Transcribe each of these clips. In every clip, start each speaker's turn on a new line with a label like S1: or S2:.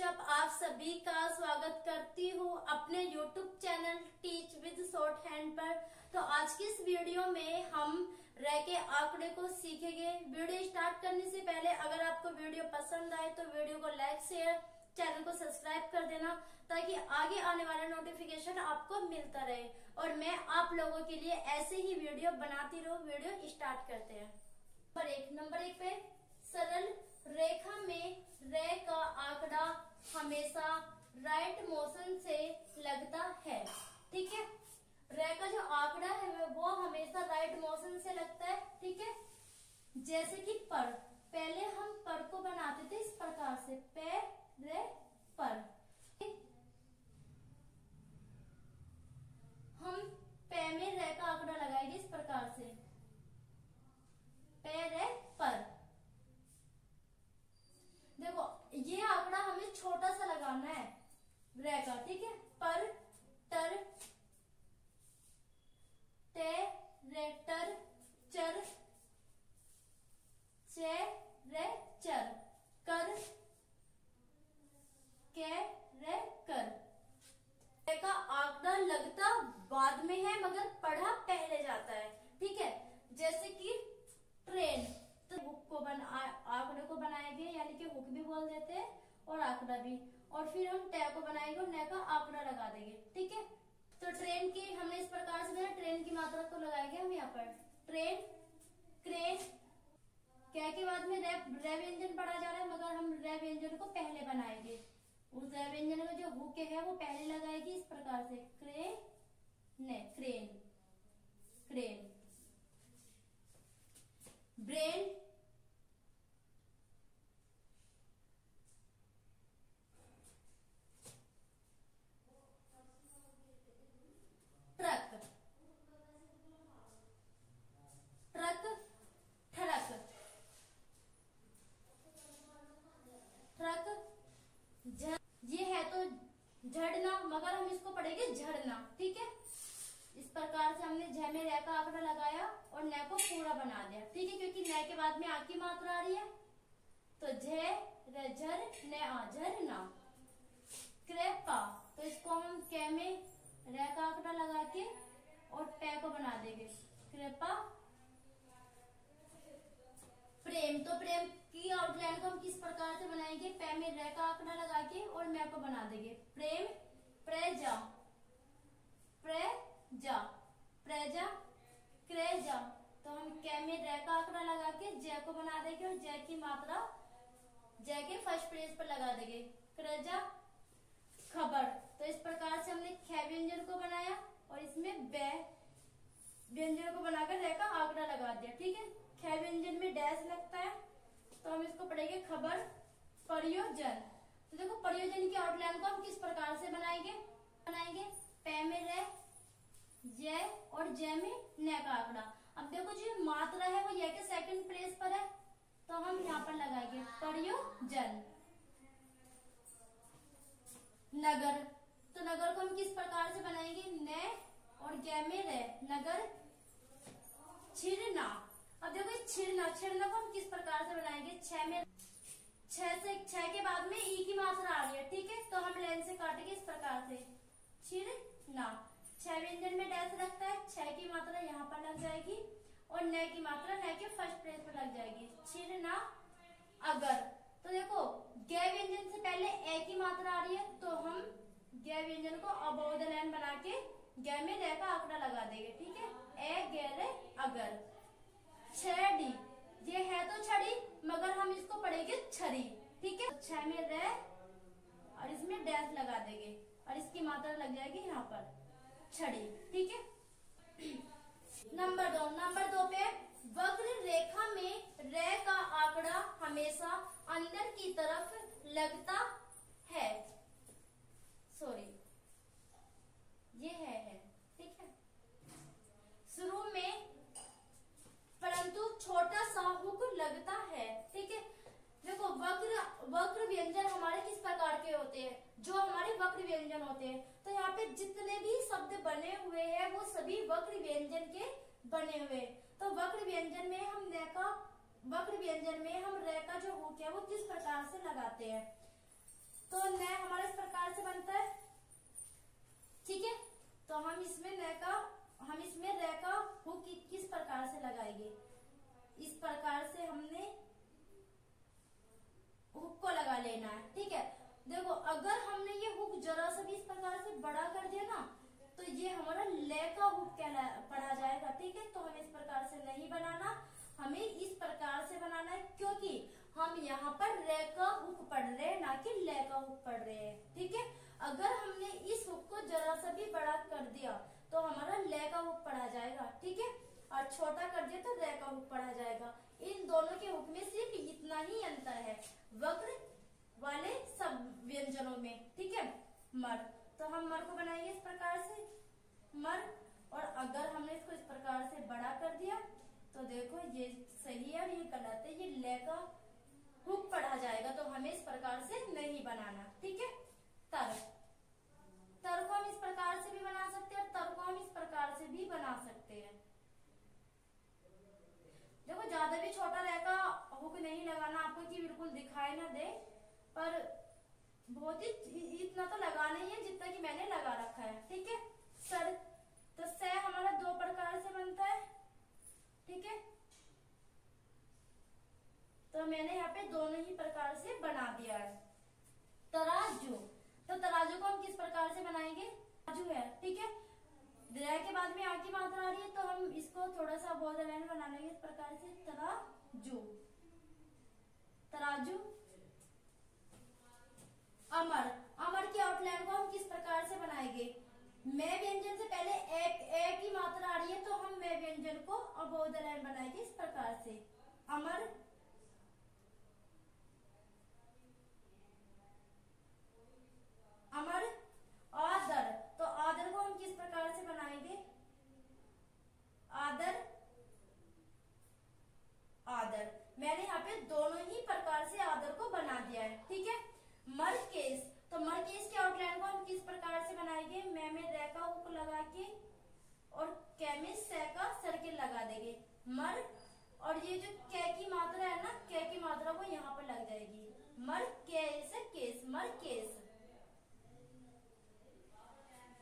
S1: WhatsApp आप सभी का स्वागत करती हूँ अपने YouTube channel teach with short hand पर। तो आज की इस वीडियो में हम र के आंकड़े को सीखेंगे। वीडियो स्टार्ट करने से पहले अगर आपको वीडियो पसंद आए तो वीडियो को लाइक शेयर चैनल को सब्सक्राइब कर देना ताकि आगे आने वाला नोटिफिकेशन आपको मिलता रहे और मैं आप लोगों के लिए ऐसे ही वीडियो बनाती रहूं। वीडियो स्टार्ट करते हैं। नंबर एक पे सरल रेखा में र का आंकड़ा हमेशा राइट मोशन से लगता है। ठीक है, र का जो आंकड़ा है वो हमेशा राइट मोशन से लगता है। ठीक है, जैसे कि पर, पहले हम पर को बनाते थे इस प्रकार से पे रे पर। हम पे में र का आंकड़ा लगाएंगे इस प्रकार से पे रे पर। देखो ये आंकड़ा हमें छोटा सा लगाना है र का। ठीक है, पर टर टे रे टर चर चे रे चर कर के रे कर। का आंकड़ा लगता बाद में है मगर पढ़ा पहले जाता है। ठीक है, जैसे कि ट्रेन, तो हुक को आंकड़े को बनाएंगे यानी कि हुक भी बोल देते हैं और आंकड़ा भी, और फिर हम टे को बनाएंगे और न का आंकड़ा लगा देंगे। ठीक है, तो ट्रेन की हमने इस प्रकार से बनाया, ट्रेन की मात्रा को लगाएंगे हम यहाँ पर ट्रेन क्रेन। क्या के बाद में रे व्यंजन पढ़ा जा रहा है मगर हम रे व्यंजन को पहले बनाएंगे। उस रे व्यंजन में जो हुक है वो पहले लगाएगी इस प्रकार से crane crane. Brain truck truck truck truck ये है तो झड़ना मगर हम इसको पढ़ेंगे झड़ना। ठीक है, इस प्रकार से हमने झ में र का आंकड़ा लगाया और न को पूरा बना दिया। ठीक है, क्योंकि न के बाद में आ की मात्रा आ रही है तो झर न आ झरना। कृपा, तो इसको हम क में र का आंकड़ा लगा के और टे को बना देंगे कृपा। प्रेम, तो प्रेम की आउटलाइन को हम किस प्रकार से बनाएंगे, पे में र का आंकड़ा लगा के और मैं को बना देंगे प्रेम प्रेजा प्रेजा प्रेजा क्रेजा। तो हम क में र का आंकड़ा लगा के ज को बना देंगे और ज की मात्रा ज के फर्स्ट पेज पर लगा देंगे क्रेजा खबर। तो इस प्रकार से हमने ख व्यंजन को बनाया और इसमें बे व्यंजन को बनाकर र का आंकड़ा लगा दिया। ठीक है, ख व्यंजन में डैश लगता है तो हम इसको पढ़ेंगे खबर प्रयोजन। तो देखो प्रयोजन की आउटलाइन को हम किस प्रकार से बनाएंगे पे में र ज और ज में न का आंकड़ा। अब देखो जो मात्रा है वो ये के सेकंड प्लेस पर है तो हम यहाँ पर लगाएंगे प्रयोजन। नगर, तो नगर को हम किस प्रकार से बनाएंगे न और ग में र नगर छिड़ना। अब देखो छिड़ना को हम किस प्रकार से बनाएंगे छ के बाद में ई की मात्रा आ रही है। ठीक है, तो हम लाइन से काटेंगे इस प्रकार से छिड़ना। छ व्यंजन में डैश लगता है, छ की मात्रा यहाँ पर लग जाएगी और न की मात्रा न के फर्स्ट प्लेस पर लग जाएगी छिड़ना अगर। तो देखो ग व्यंजन से पहले ए की मात्रा आ रही है तो हम ग व्यंजन को अबव द लाइन बना के ग में र का आंकड़ा लगा देंगे। ठीक है, ए गैर अगर। छड़ी, ये है तो छड़ी मगर हम इसको पढ़ेंगे छरी। ठीक है, छ में र और इसमें डैश लगा देंगे और इसकी मात्रा लग जाएगी यहाँ पर छड़ी। ठीक है, नंबर दो पे वक्र रेखा में र का आंकड़ा हमेशा अंदर की तरफ लगता है। सॉरी ये है। ठीक है, शुरू में परंतु छोटा सा हुक लगता है। ठीक है, देखो वक्र व्यंजन हमारे किस प्रकार के होते हैं, जो हमारे वक्र व्यंजन होते हैं। तो यहाँ पे जितने भी शब्द बने हुए हैं वो सभी वक्र व्यंजन के बने हुए। तो वक्र व्यंजन में हम र का जो हुक है वो किस प्रकार से लगाते हैं। तो न हमारा इस प्रकार से बनता है, ठीक है। तो हम इसमें रे का हुक किस प्रकार से लगाएंगे, इस प्रकार से हमने हुक को लगा लेना है, ठीक है। देखो अगर हमने ये हुक जरा सा भी इस प्रकार से बड़ा कर दिया ना तो ये हमारा ले का हुक पढ़ा जाएगा, ठीक है। तो हमें इस प्रकार से नहीं बनाना, हमें इस प्रकार से बनाना है, क्योंकि हम यहाँ पर रे का हुक पढ़ रहे हैं ना कि ले का हुक पढ़ रहे हैं, ठीक है। अगर हमने इस हुक को जरा सा भी बड़ा कर दिया तो हमारा ले का हुक पढ़ा जाएगा, ठीक है, और छोटा कर दिया तो रे का हुक पढ़ा जाएगा। इन दोनों के हुक में सिर्फ इतना ही अंतर है वक्र वाले सब व्यंजनों में, ठीक है। मर, तो हम मर को बनाएंगे इस प्रकार से मर, और अगर हमने इसको इस प्रकार से बड़ा कर दिया तो देखो ये सही है और ये गलत है, ये ले का हुक पढ़ा जाएगा, तो हमें इस प्रकार से नहीं बनाना, ठीक है। तर को हम इस प्रकार से भी बना सकते हैं और तर को हम इस प्रकार से भी बना सकते हैं। देखो ज्यादा भी छोटा रहेगा हुक नहीं लगाना आपको कि बिल्कुल दिखाई ना दे, पर बहुत ही इतना तो लगाना ही है जितना कि मैंने लगा रखा है, ठीक है। सर, तो से हमारा दो प्रकार से बनता है, ठीक है। तो मैंने यहाँ पे दोनों ही प्रकार से बना दिया है। तराजू, तो तराजू को हम किस प्रकार से बनाएंगे, तराजू है, ठीक है। रे के बाद में आ की मात्रा आ रही है तो हम इसको थोड़ा सा बोल्ड लाइन बना लेंगे इस प्रकार से, तराजू। तराजू। अमर, अमर की आउटलाइन को हम किस प्रकार से बनाएंगे, मैं व्यंजन से पहले एक की मात्रा आ रही है तो हम मैं व्यंजन को अबोध लाइन बनाएंगे इस प्रकार से, अमर। अमर। आदर, तो आदर को हम किस प्रकार से बनाएंगे, आदर। आदर, मैंने यहाँ पे दोनों ही प्रकार से आदर को बना दिया है, ठीक है। मरकेश, तो मरकेश के आउटलाइन को हम किस प्रकार से बनाएंगे, मैं में रे का हुक लगा के और कै में से का सर्किल लगा देंगे, मर, और ये जो कै की मात्रा है ना, कै की मात्रा वो यहाँ पर लग जाएगी, मरकेश, केस, मरकेश।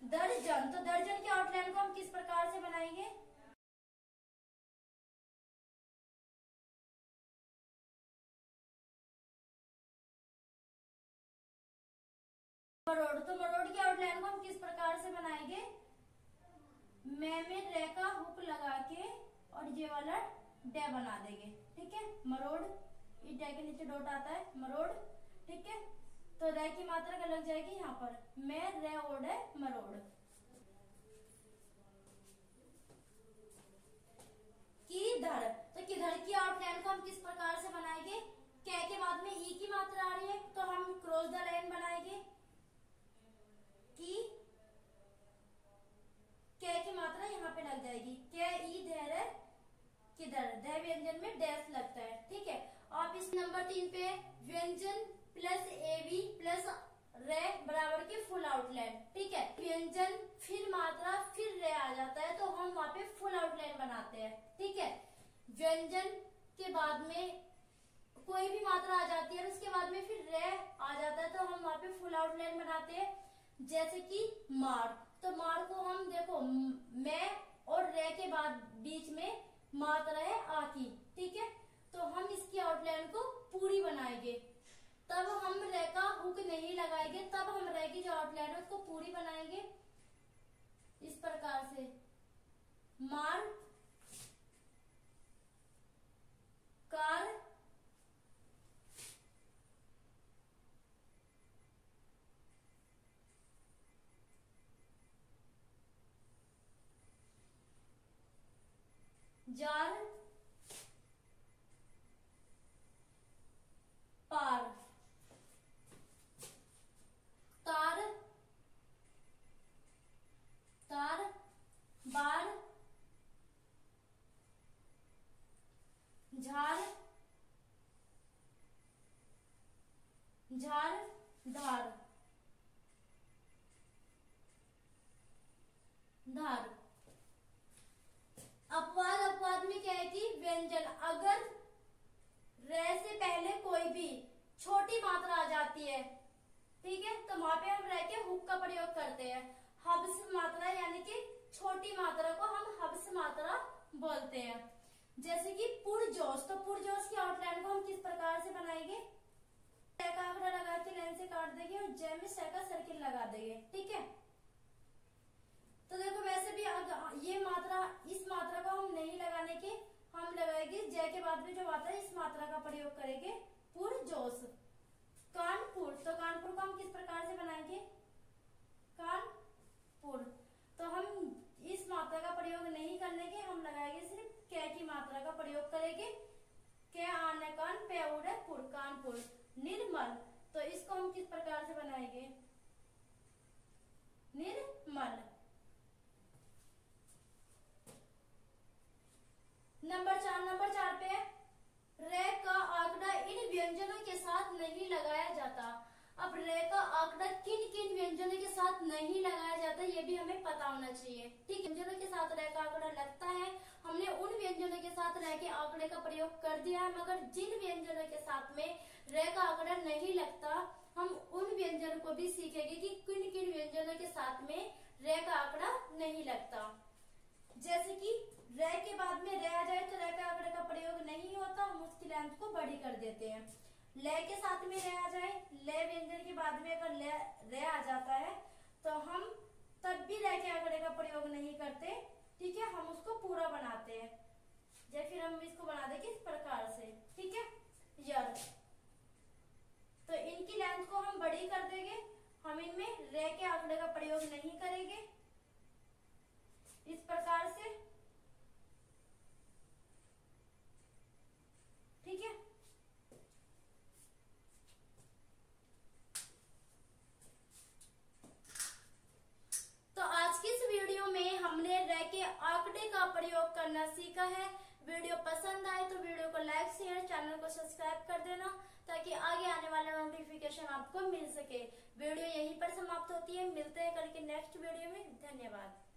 S1: दर्जन, तो दर्जन के आउटलाइन को हम किस प्रकार से बनाएंगे, मरोड़, तो मरोड़ की आउटलाइन को हम किस प्रकार से बनाएंगे, मैं में रे का हुक लगा के और ये वाला डे बना देंगे, ठीक है। मरोड़, इस डे के नीचे डॉट आता है, मरोड़, ठीक है। तो रे की मात्रा क्या लग जाएगी यहाँ पर, मैं रे ओड है, मरोड़। किधर, तो किधर की आउटलाइन को हम किस प्रकार से बनाएंगे, कै के बाद में ई की मात्रा आ रही है तो हम क्रॉस द लाइन बनाएंगे, की कै की मात्रा यहाँ पे लग जाएगी, कै ई धैर्य किधर, ध व्यंजन में डैश लगता है, ठीक है। आप इस नंबर 3 पे व्यंजन प्लस एवी प्लस रे बराबर की फुल आउटलाइन, ठीक है। व्यंजन फिर मात्रा फिर रे आ जाता है तो हम वहां पे फुल आउटलाइन बनाते हैं, ठीक है। व्यंजन के बाद में कोई भी मात्रा आ जाती है और उसके बाद में फिर रे आ जाता है तो हम वहां पे फुल आउटलाइन बनाते हैं, जैसे कि मार, तो मार को हम देखो मैं और रे के बाद बीच में मात्रा है आ की, ठीक है। तो हम इसकी आउटलाइन को पूरी बनाएंगे, तब हम रे का हुक नहीं लगाएंगे, तब हम रे की जो आउटलाइन है उसको पूरी बनाएंगे इस प्रकार से, मार, कार, जार, पार, तार, तार, बार, झार, झार, धार, धार। अपवाद, अपवाद में क्या है कि व्यंजन अगर रे से पहले कोई भी छोटी मात्रा आ जाती है ठीक है, तो वहां पे हम रह के हुक का प्रयोग करते हैं। हब्स मात्रा यानी कि छोटी मात्रा को हम हब्स मात्रा बोलते हैं। जैसे कि पुरजोश, तो पुरजोश की आउटलाइन को हम किस प्रकार से बनाएंगे, का आंकड़ा लगा के लाइन से काट देंगे और जय में से का सर्किल लगा देंगे। ठीक है, तो देखो वैसे भी ये मात्रा, इस मात्रा को हम नहीं लगाने के, हम लगाएंगे जय के बाद में जो आता है इस मात्रा का प्रयोग करेंगे, पुरजोश। कानपुर, तो कानपुर को हम किस प्रकार से बनाएंगे, कानपुर। तो हम इस मात्रा का प्रयोग नहीं करने के, हम लगाएंगे सिर्फ कै की मात्रा का प्रयोग करेंगे। कै आने कान पे उड़े पुर, कानपुर। निर्मल, तो इसको हम किस प्रकार से बनाएंगे, निर्मल। नंबर चार पे रे का आंकड़ा इन व्यंजनों के साथ नहीं लगाया जाता। अब रे का आंकड़ा किन किन व्यंजनों के साथ नहीं लगाया जाता ये भी हमें पता होना चाहिए। ठीक, व्यंजनों के साथ रे का आंकड़ा लगता है, हमने उन व्यंजनों के साथ रे के आंकड़े का प्रयोग कर दिया है। मगर जिन व्यंजनों के साथ में रे का आंकड़ा नहीं लगता, हम उन व्यंजनों को भी सीखेंगे कि किन किन व्यंजनों के साथ में रे का आंकड़ा नहीं लगता। जैसे कि रे के बाद में रे आ जाए तो रे के आंकड़े का प्रयोग नहीं होता, हम उसकी लेंथ को बड़ी कर देते हैं। ले के साथ में रे आ जाए, ले व्यंजन के बाद में अगर रे आ जाता है तो हम तब भी रे के आंकड़े का प्रयोग नहीं करते। ठीक है, हम उसको पूरा बनाते हैं। जैसे फिर हम इसको बना देंगे इस प्रकार से। ठीक है, यर, तो इनकी लेंथ को हम बड़ी कर देंगे, हम इनमें रे के आंकड़े का प्रयोग नहीं करेंगे इस प्रकार से। ठीक है, तो आज की इस वीडियो में हमने रे के आंकड़े का प्रयोग करना सीखा है। वीडियो पसंद आए तो वीडियो को लाइक, शेयर, चैनल को सब्सक्राइब कर देना ताकि आगे आने वाला नोटिफिकेशन आपको मिल सके। वीडियो यहीं पर समाप्त होती है, मिलते हैं कल के नेक्स्ट वीडियो में। धन्यवाद।